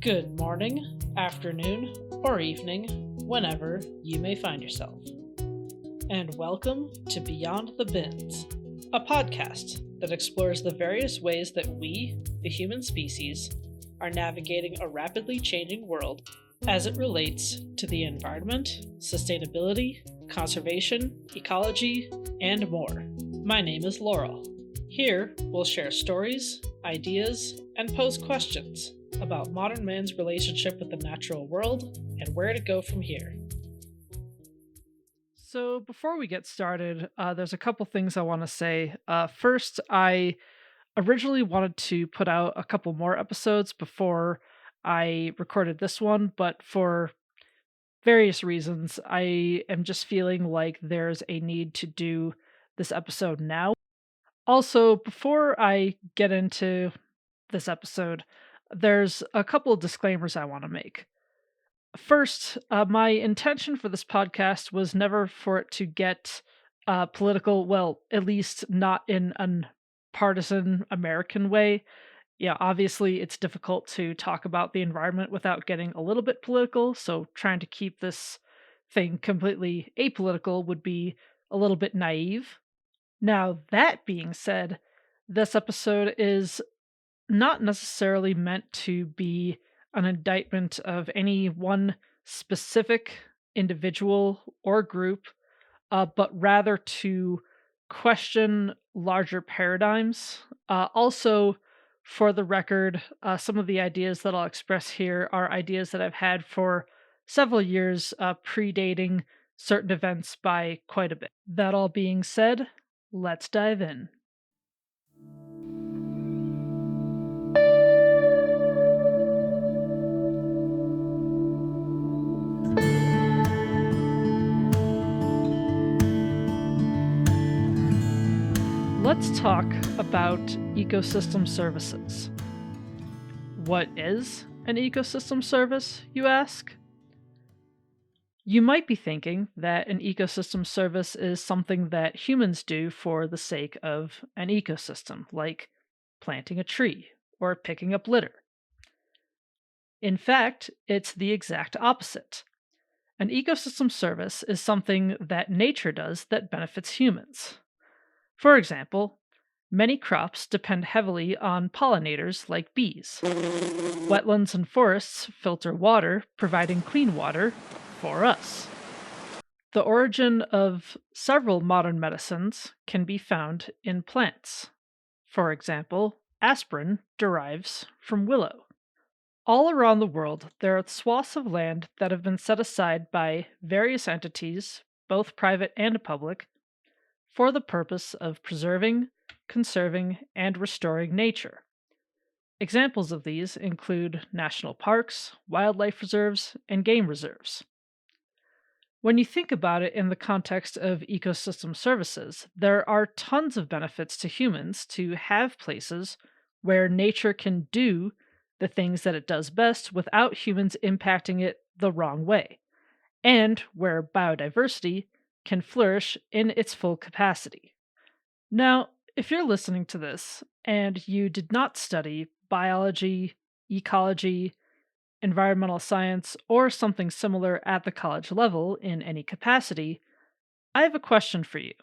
Good morning, afternoon, or evening, whenever you may find yourself. And welcome to Beyond the Bins, a podcast that explores the various ways that we, the human species, are navigating a rapidly changing world as it relates to the environment, sustainability, conservation, ecology, and more. My name is Laurel. Here, we'll share stories, ideas, and pose questions about modern man's relationship with the natural world and where to go from here. So, before we get started, there's a couple things I want to say. First, I originally wanted to put out a couple more episodes before I recorded this one, but for various reasons, I am just feeling like there's a need to do this episode now. Also, before I get into this episode, there's a couple of disclaimers I want to make. First, my intention for this podcast was never for it to get political, well, at least not in an partisan American way. Yeah, obviously, it's difficult to talk about the environment without getting a little bit political, so trying to keep this thing completely apolitical would be a little bit naive. Now, that being said, this episode is not necessarily meant to be an indictment of any one specific individual or group, but rather to question larger paradigms. Also, for the record, some of the ideas that I'll express here are ideas that I've had for several years, predating certain events by quite a bit. That all being said, let's dive in. Let's talk about ecosystem services. What is an ecosystem service, you ask? You might be thinking that an ecosystem service is something that humans do for the sake of an ecosystem, like planting a tree or picking up litter. In fact, it's the exact opposite. An ecosystem service is something that nature does that benefits humans. For example, many crops depend heavily on pollinators like bees. Wetlands and forests filter water, providing clean water for us. The origin of several modern medicines can be found in plants. For example, aspirin derives from willow. All around the world, there are swaths of land that have been set aside by various entities, both private and public, for the purpose of preserving, conserving, and restoring nature. Examples of these include national parks, wildlife reserves, and game reserves. When you think about it in the context of ecosystem services, there are tons of benefits to humans to have places where nature can do the things that it does best without humans impacting it the wrong way, and where biodiversity can flourish in its full capacity. Now, if you're listening to this and you did not study biology, ecology, environmental science, or something similar at the college level in any capacity, I have a question for you.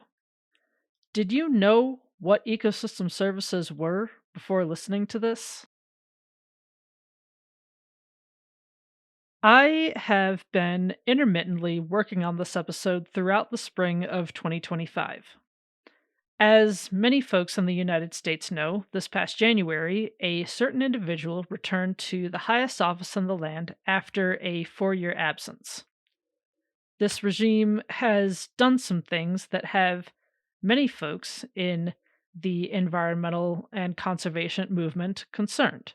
Did you know what ecosystem services were before listening to this? I have been intermittently working on this episode throughout the spring of 2025. As many folks in the United States know, this past January, a certain individual returned to the highest office in the land after a 4-year absence. This regime has done some things that have many folks in the environmental and conservation movement concerned.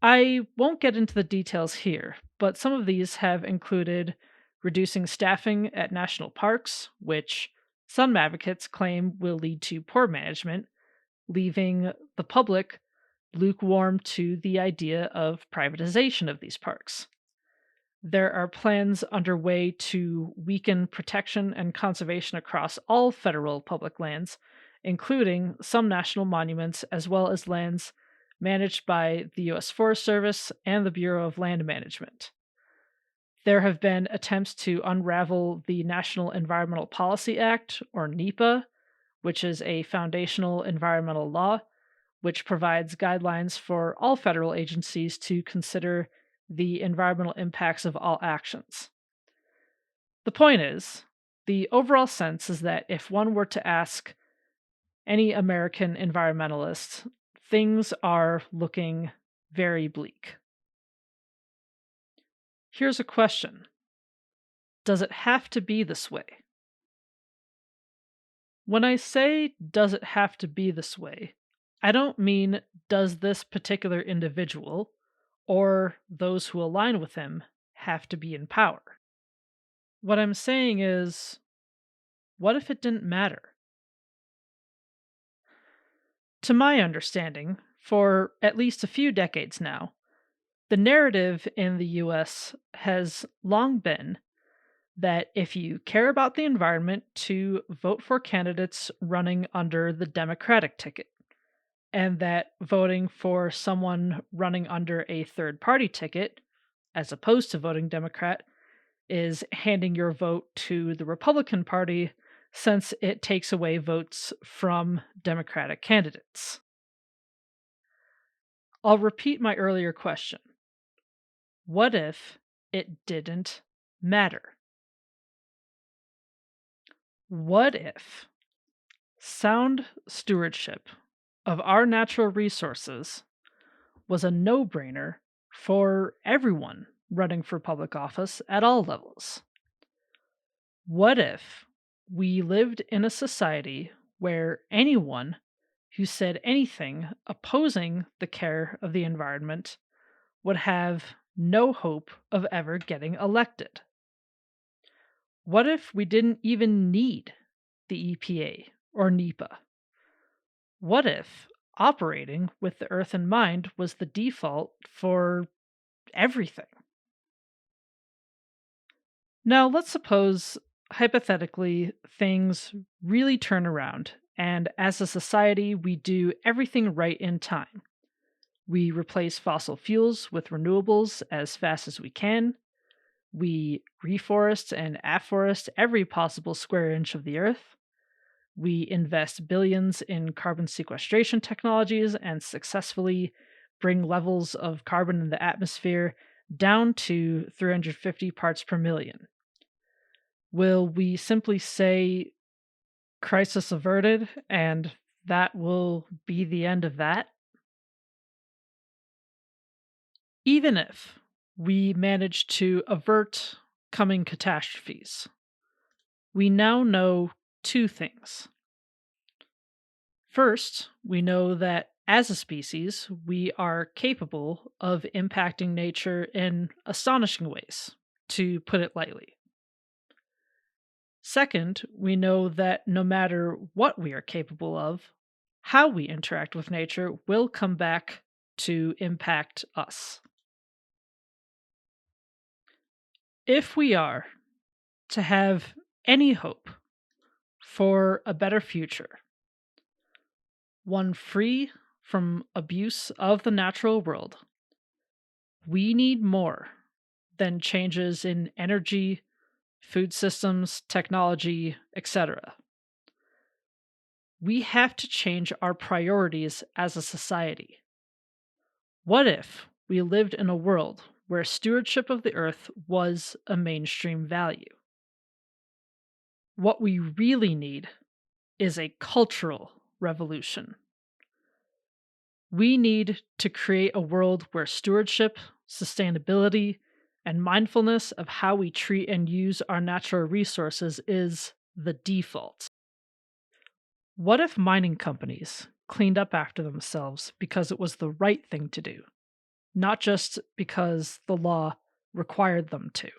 I won't get into the details here, but some of these have included reducing staffing at national parks, which some advocates claim will lead to poor management, leaving the public lukewarm to the idea of privatization of these parks. There are plans underway to weaken protection and conservation across all federal public lands, including some national monuments as well as lands managed by the U.S. Forest Service and the Bureau of Land Management. There have been attempts to unravel the National Environmental Policy Act, or NEPA, which is a foundational environmental law which provides guidelines for all federal agencies to consider the environmental impacts of all actions. The point is, the overall sense is that if one were to ask any American environmentalist, things are looking very bleak. Here's a question. Does it have to be this way? When I say, does it have to be this way, I don't mean, does this particular individual, or those who align with him, have to be in power? What I'm saying is, what if it didn't matter? To my understanding, for at least a few decades now, the narrative in the US has long been that if you care about the environment, to vote for candidates running under the Democratic ticket, and that voting for someone running under a third party ticket, as opposed to voting Democrat, is handing your vote to the Republican Party since it takes away votes from Democratic candidates. I'll repeat my earlier question. What if it didn't matter? What if sound stewardship of our natural resources was a no-brainer for everyone running for public office at all levels? What if we lived in a society where anyone who said anything opposing the care of the environment would have no hope of ever getting elected? What if we didn't even need the EPA or NEPA? What if operating with the earth in mind was the default for everything? Now, let's suppose, hypothetically, things really turn around, and as a society, we do everything right in time. We replace fossil fuels with renewables as fast as we can. We reforest and afforest every possible square inch of the earth. We invest billions in carbon sequestration technologies and successfully bring levels of carbon in the atmosphere down to 350 parts per million. Will we simply say crisis averted and that will be the end of that? Even if we manage to avert coming catastrophes, we now know two things. First, we know that as a species, we are capable of impacting nature in astonishing ways, to put it lightly. Second, we know that no matter what we are capable of, how we interact with nature will come back to impact us. If we are to have any hope for a better future, one free from abuse of the natural world, we need more than changes in energy, food systems, technology, etc. We have to change our priorities as a society. What if we lived in a world where stewardship of the earth was a mainstream value? What we really need is a cultural revolution. We need to create a world where stewardship, sustainability, and mindfulness of how we treat and use our natural resources is the default. What if mining companies cleaned up after themselves because it was the right thing to do, not just because the law required them to?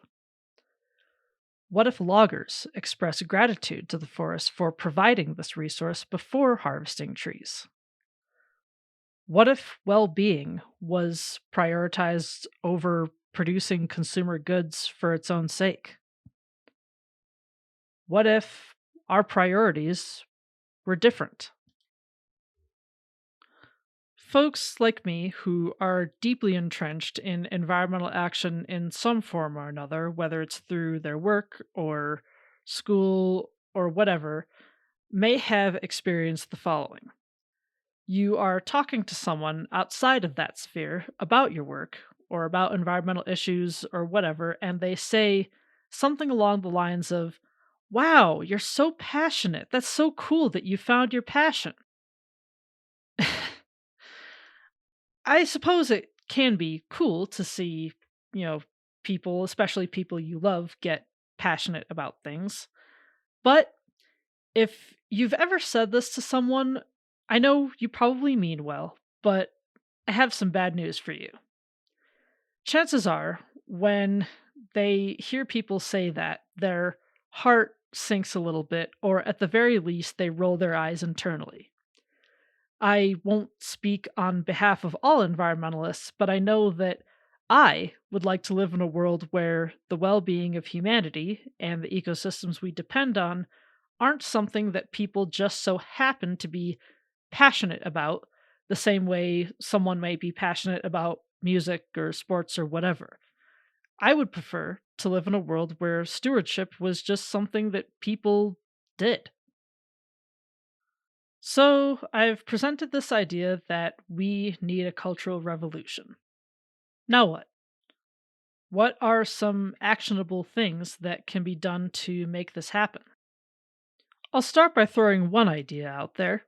What if loggers expressed gratitude to the forest for providing this resource before harvesting trees? What if well-being was prioritized over producing consumer goods for its own sake? What if our priorities were different? Folks like me who are deeply entrenched in environmental action in some form or another, whether it's through their work or school or whatever, may have experienced the following. You are talking to someone outside of that sphere about your work or about environmental issues or whatever, and they say something along the lines of, "Wow, you're so passionate. That's so cool that you found your passion." I suppose it can be cool to see, you know, people, especially people you love, get passionate about things. But if you've ever said this to someone, I know you probably mean well, but I have some bad news for you. Chances are, when they hear people say that, their heart sinks a little bit, or at the very least, they roll their eyes internally. I won't speak on behalf of all environmentalists, but I know that I would like to live in a world where the well being of humanity and the ecosystems we depend on aren't something that people just so happen to be passionate about, the same way someone may be passionate about music or sports or whatever. I would prefer to live in a world where stewardship was just something that people did. So, I've presented this idea that we need a cultural revolution. Now what? What are some actionable things that can be done to make this happen? I'll start by throwing one idea out there.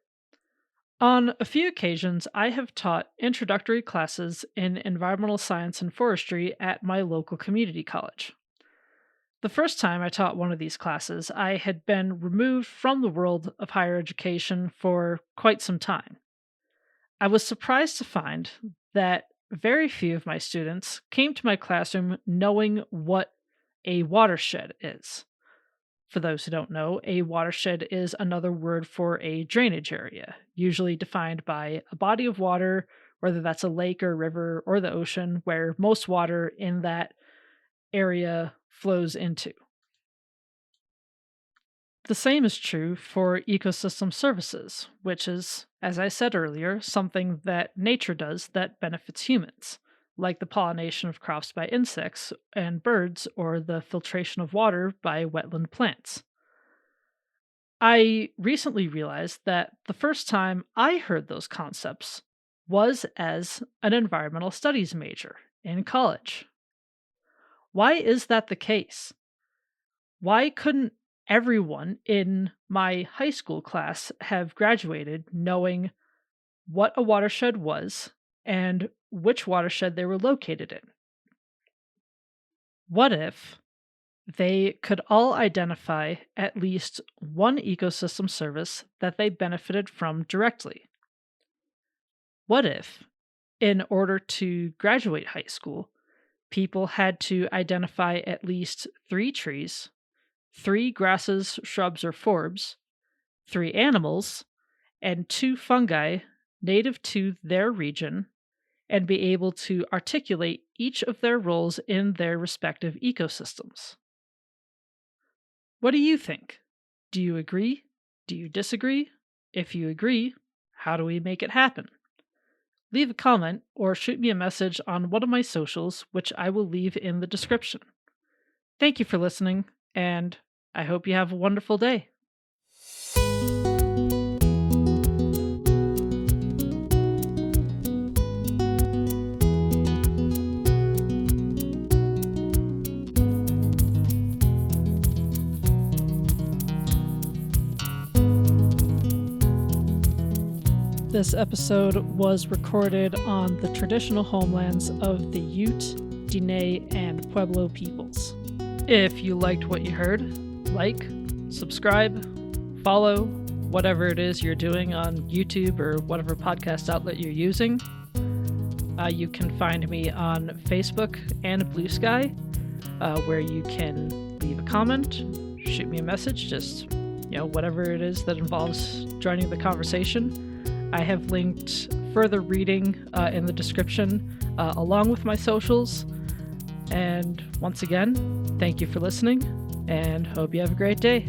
On a few occasions, I have taught introductory classes in environmental science and forestry at my local community college. The first time I taught one of these classes, I had been removed from the world of higher education for quite some time. I was surprised to find that very few of my students came to my classroom knowing what a watershed is. For those who don't know, a watershed is another word for a drainage area, usually defined by a body of water, whether that's a lake or river or the ocean, where most water in that area flows into. The same is true for ecosystem services, which is, as I said earlier, something that nature does that benefits humans, like the pollination of crops by insects and birds or the filtration of water by wetland plants. I recently realized that the first time I heard those concepts was as an environmental studies major in college. Why is that the case? Why couldn't everyone in my high school class have graduated knowing what a watershed was and which watershed they were located in? What if they could all identify at least one ecosystem service that they benefited from directly? What if, in order to graduate high school, people had to identify at least 3 trees, 3 grasses, shrubs, or forbs, 3 animals, and 2 fungi native to their region, and be able to articulate each of their roles in their respective ecosystems? What do you think? Do you agree? Do you disagree? If you agree, how do we make it happen? Leave a comment or shoot me a message on one of my socials, which I will leave in the description. Thank you for listening, and I hope you have a wonderful day. This episode was recorded on the traditional homelands of the Ute, Diné, and Pueblo peoples. If you liked what you heard, like, subscribe, follow, whatever it is you're doing on YouTube or whatever podcast outlet you're using. You can find me on Facebook and Blue Sky, where you can leave a comment, shoot me a message, just, whatever it is that involves joining the conversation. I have linked further reading in the description, along with my socials. And once again, thank you for listening, and hope you have a great day.